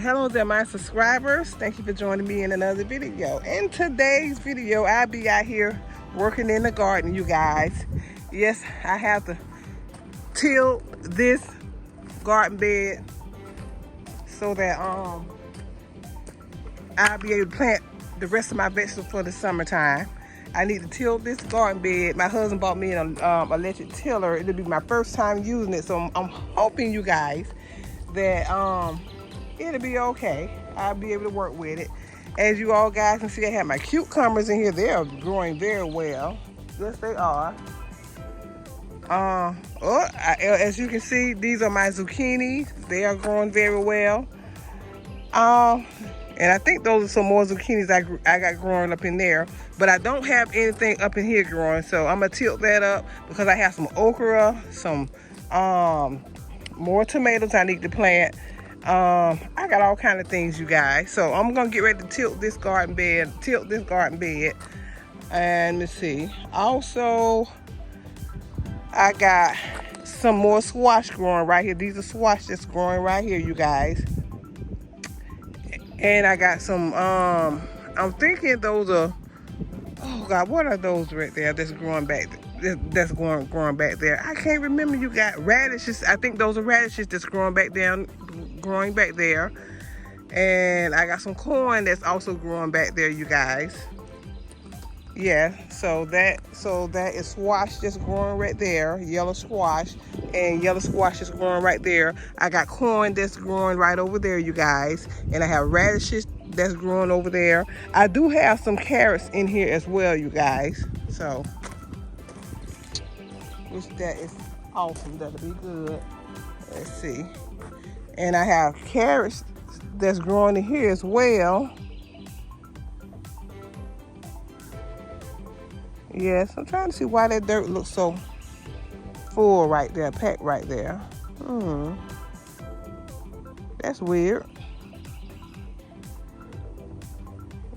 Hello there, my subscribers. Thank you for joining me in another video. In today's video, I'll be out here working in the garden, you guys. Yes, I have to tilt this garden bed so that I'll be able to plant the rest of my vegetables for the summertime. I need to tilt this garden bed. My husband bought me an electric tiller. It'll be my first time using it, so I'm hoping, you guys, that it'll be okay. I'll be able to work with it. As you all guys can see, I have my cucumbers in here. They are growing very well. Yes, they are. As you can see, these are my zucchinis. They are growing very well. And I think those are some more zucchinis I got growing up in there. But I don't have anything up in here growing, so I'm gonna tilt that up because I have some okra, some more tomatoes I need to plant. I got all kind of things, you guys. So I'm gonna get ready to tilt this garden bed. And let's see. Also, I got some more squash growing right here. These are squash that's growing right here, you guys. And I got some, I'm thinking those are, oh God, what are those right there that's growing back, that's growing back there? I can't remember. You got radishes. I think those are radishes that's growing back there. And I got some corn that's also growing back there, you guys. Yeah, so that is squash that's growing right there, yellow squash, and yellow squash is growing right there. I got corn that's growing right over there, you guys, and I have radishes that's growing over there. I do have some carrots in here as well, you guys. So, which that is awesome. That'll be good. Let's see. And I have carrots that's growing in here as well. Yes, I'm trying to see why that dirt looks so full right there, packed right there. That's weird.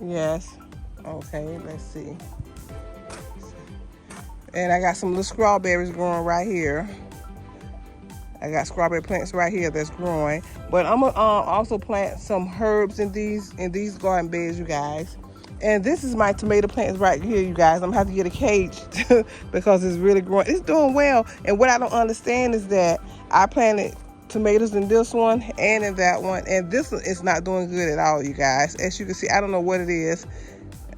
Yes. Okay, let's see. And I got some little strawberries growing right here. I got strawberry plants right here that's growing. But I'm gonna also plant some herbs in these garden beds, you guys. And this is my tomato plants right here, you guys. I'm gonna have to get a cage because it's really growing. It's doing well. And what I don't understand is that I planted tomatoes in this one and in that one, and this one is not doing good at all, you guys. As you can see, I don't know what it is.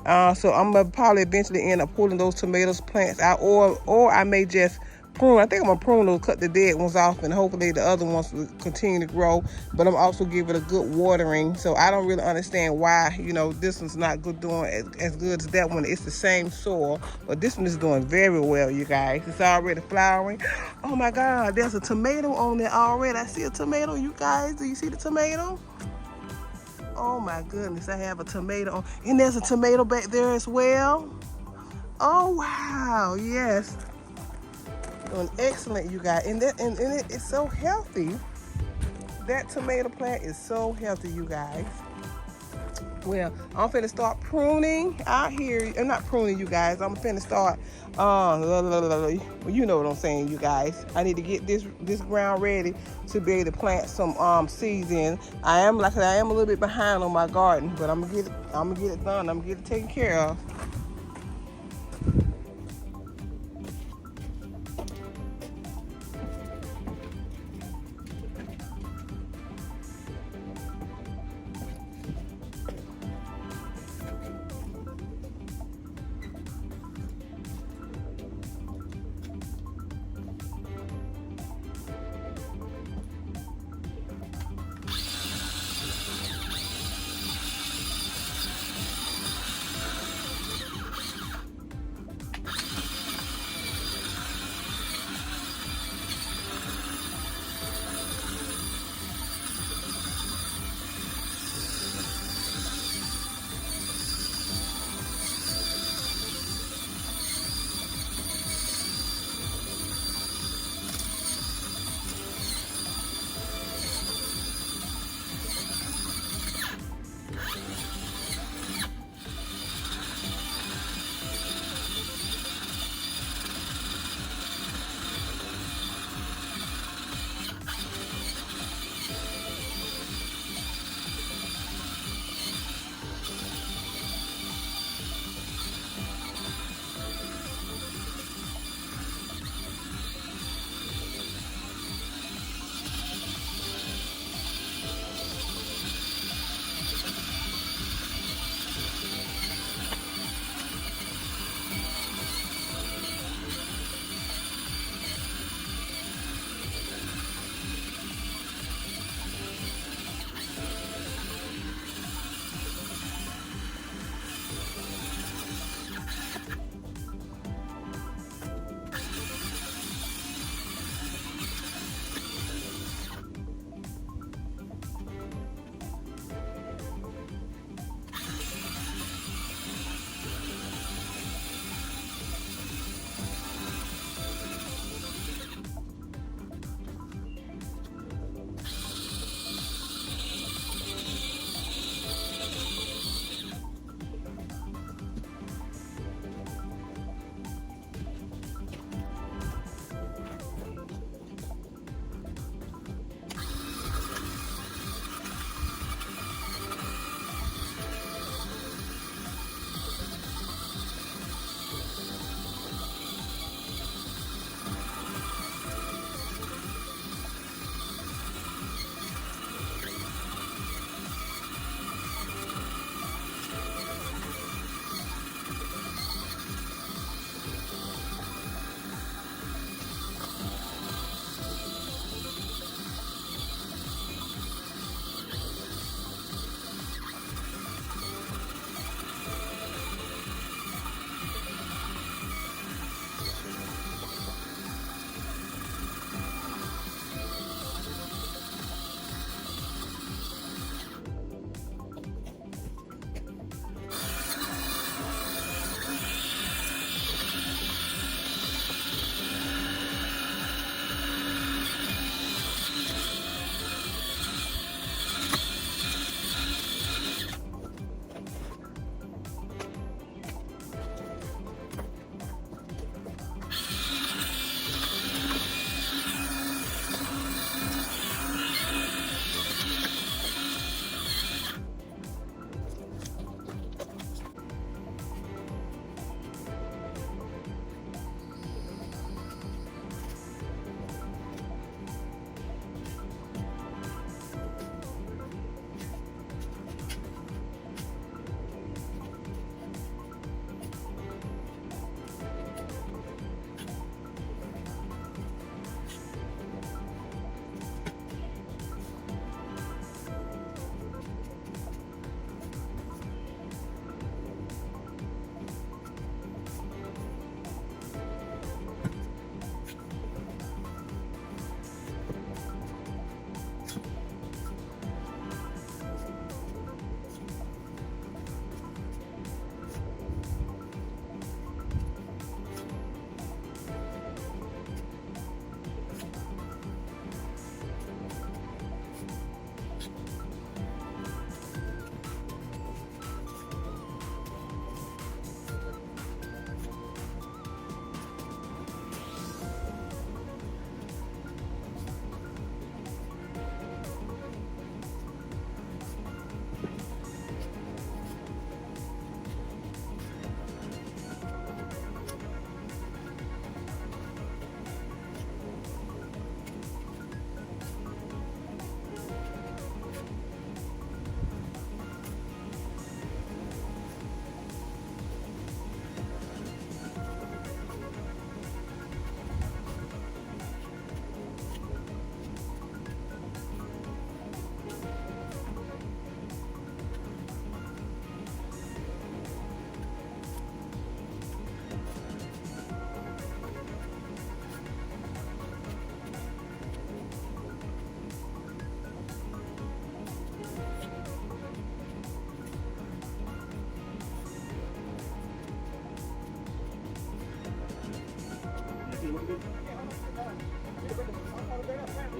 So I'm gonna probably eventually end up pulling those tomatoes plants out, or I may just prune. I think I'm gonna prune those, cut the dead ones off, and hopefully the other ones will continue to grow. But I'm also give it a good watering. So I don't really understand why, you know, this one's not doing as good as that one. It's the same soil, but this one is doing very well, you guys. It's already flowering. Oh my God, there's a tomato on there already. I see a tomato, you guys. Do you see the tomato? Oh my goodness, I have a tomato on, and there's a tomato back there as well. Oh wow, yes. Doing excellent, you guys, and it's so healthy. That tomato plant is so healthy, you guys. Well, I'm finna start pruning out here. I'm not pruning, you guys. I'm finna start, you know what I'm saying, you guys. I need to get this ground ready to be able to plant some seeds in. I am a little bit behind on my garden, but I'm gonna get it done. I'm gonna get it taken care of.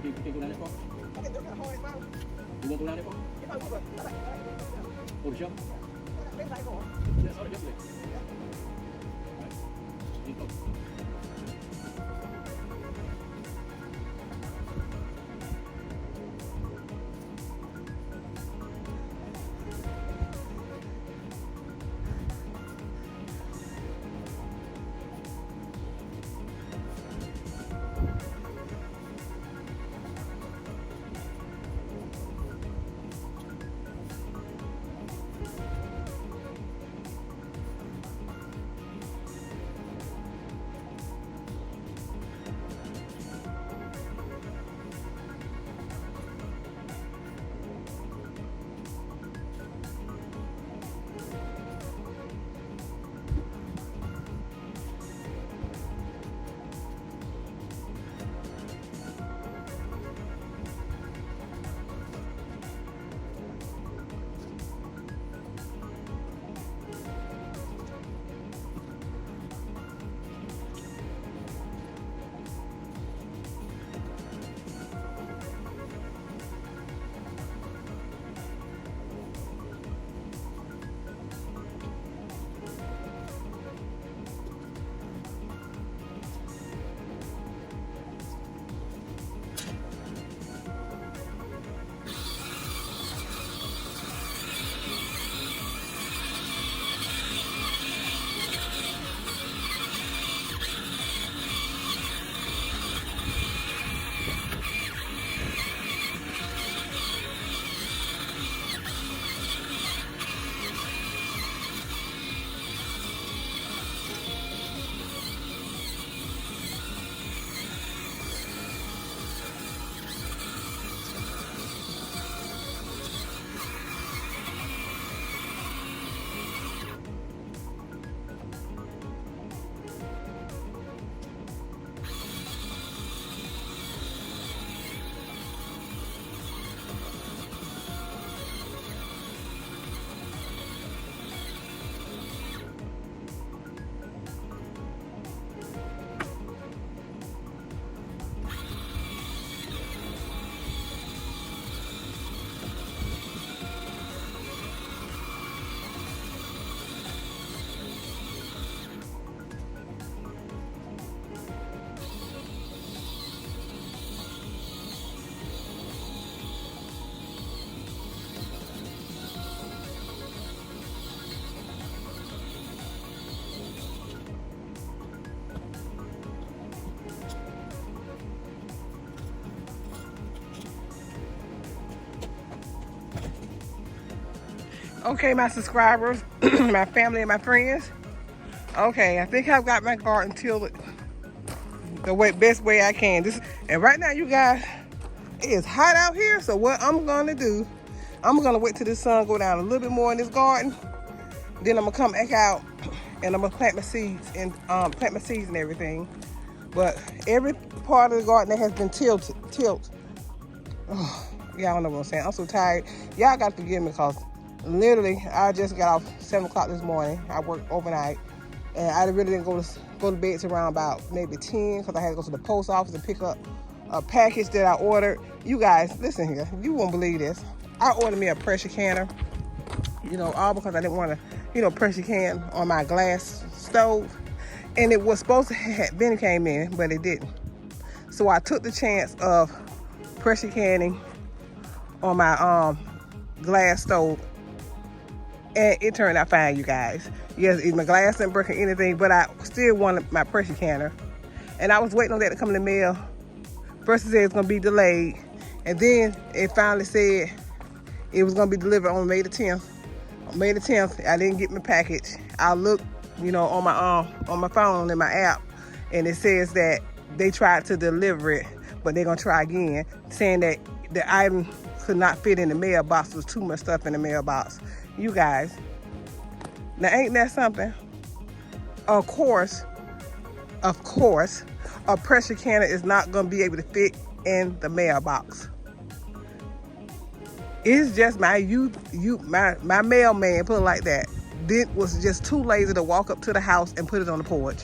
You can go down there, Paul? You want to go down there, Paul? Oh, the show? Yeah, I saw it yesterday. All right. You go. Okay, my subscribers, my family and my friends. Okay, I think I've got my garden tilled the best way I can. And right now, you guys, it is hot out here. So what I'm gonna do, I'm gonna wait till the sun go down a little bit more in this garden. Then I'm gonna come back out and I'm gonna plant my seeds and everything. But every part of the garden that has been tilled. Oh, y'all know what I'm saying. I'm so tired. Y'all got to forgive me because literally I just got off 7 o'clock this morning. I worked overnight and I really didn't go to bed till around about maybe 10 because I had to go to the post office and pick up a package that I ordered. You guys, listen here. You won't believe this. I ordered me a pressure canner, you know, all because I didn't want to, you know, pressure can on my glass stove. And it was supposed to have vinegar came in, but it didn't. So I took the chance of pressure canning on my glass stove, and it turned out fine, you guys. Yes, my glass didn't break or anything, but I still wanted my pressure canner. And I was waiting on that to come in the mail. First it said it's gonna be delayed, and then it finally said it was gonna be delivered on May the 10th. On May the 10th, I didn't get my package. I looked, you know, on my phone in my app, and it says that they tried to deliver it, but they're gonna try again, saying that the item could not fit in the mailbox. There was too much stuff in the mailbox. You guys, now ain't that something? Of course, a pressure canner is not gonna be able to fit in the mailbox. It's just my mailman, put it like that, was just too lazy to walk up to the house and put it on the porch.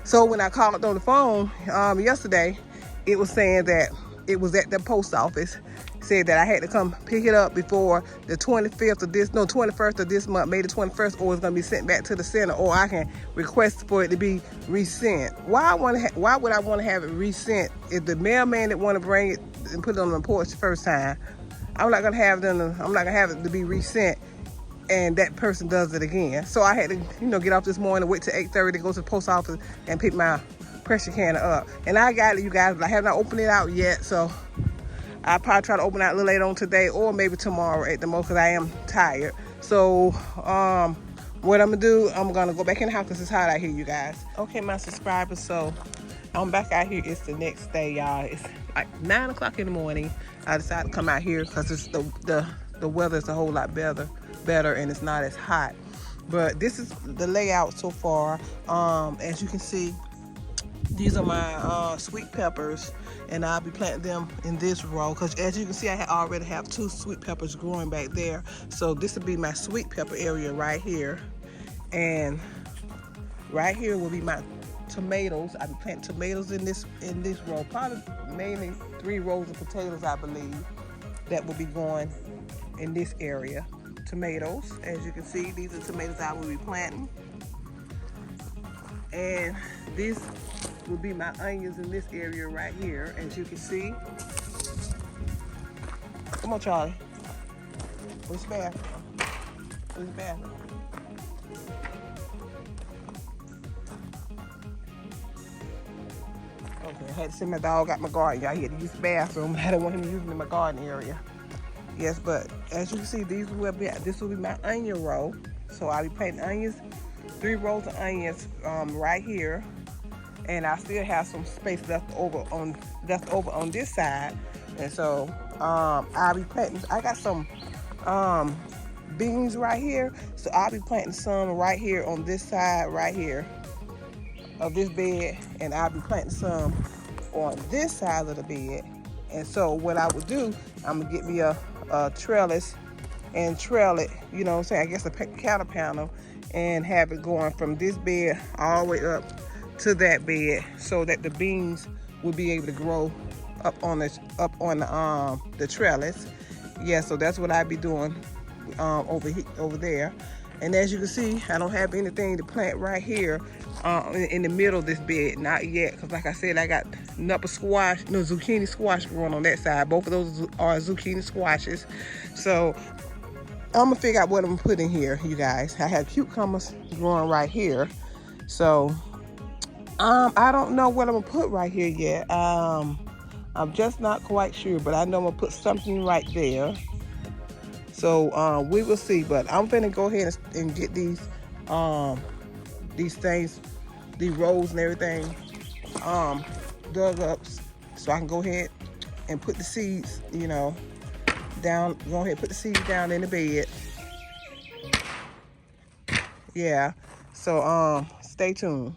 So when I called on the phone yesterday, it was saying that it was at the post office. Said that I had to come pick it up before the 25th of this, no, 21st of this month, May the 21st, or it's gonna be sent back to the center, or I can request for it to be resent. Why would I want to have it resent if the mailman that want to bring it and put it on the porch the first time? I'm not gonna have it to be resent, and that person does it again. So I had to, get off this morning, wait till 8:30 to go to the post office and pick my pressure canner up. And I got it, you guys, but I have not opened it out yet, so I'll probably try to open it out a little later on today, or maybe tomorrow at the most, because I am tired. So what I'm gonna do, I'm gonna go back in the house because it's hot out here, you guys. Okay, my subscribers, so I'm back out here. It's the next day, y'all. It's like 9 o'clock in the morning. I decided to come out here because it's the weather is a whole lot better, and it's not as hot. But this is the layout so far. As you can see, these are my sweet peppers, and I'll be planting them in this row because, as you can see, I already have 2 sweet peppers growing back there. So this will be my sweet pepper area right here, and right here will be my tomatoes. I'll be planting tomatoes in this row. Probably mainly 3 rows of potatoes, I believe, that will be going in this area. Tomatoes, as you can see, these are tomatoes I will be planting, and this will be my onions in this area right here, as you can see. Come on, Charlie. Where's the bathroom? Where's the bathroom? Okay, I had to send my dog out my garden. Y'all had to use the bathroom. I didn't want him using it in my garden area. Yes, but as you can see, this will be my onion row. So I'll be planting onions, 3 rows of onions right here. And I still have some space left over on this side. And so I'll be planting, I got some beans right here. So I'll be planting some right here on this side right here of this bed. And I'll be planting some on this side of the bed. And so what I would do, I'm gonna get me a trellis and trail it, you know what I'm saying, I guess a counter panel, and have it going from this bed all the way up to that bed, so that the beans will be able to grow up on the trellis. Yeah, so that's what I'd be doing over there. And as you can see, I don't have anything to plant right here in the middle of this bed, not yet, because like I said, I got zucchini squash growing on that side. Both of those are zucchini squashes. So I'm gonna figure out what I'm gonna put in here, you guys. I have cucumbers growing right here, so I don't know what I'm gonna put right here yet. I'm just not quite sure, but I know I'm gonna put something right there. So we will see. But I'm finna go ahead and get these things, these rows and everything, dug up, so I can go ahead and put the seeds, down. Go ahead and put the seeds down in the bed. Yeah. So stay tuned.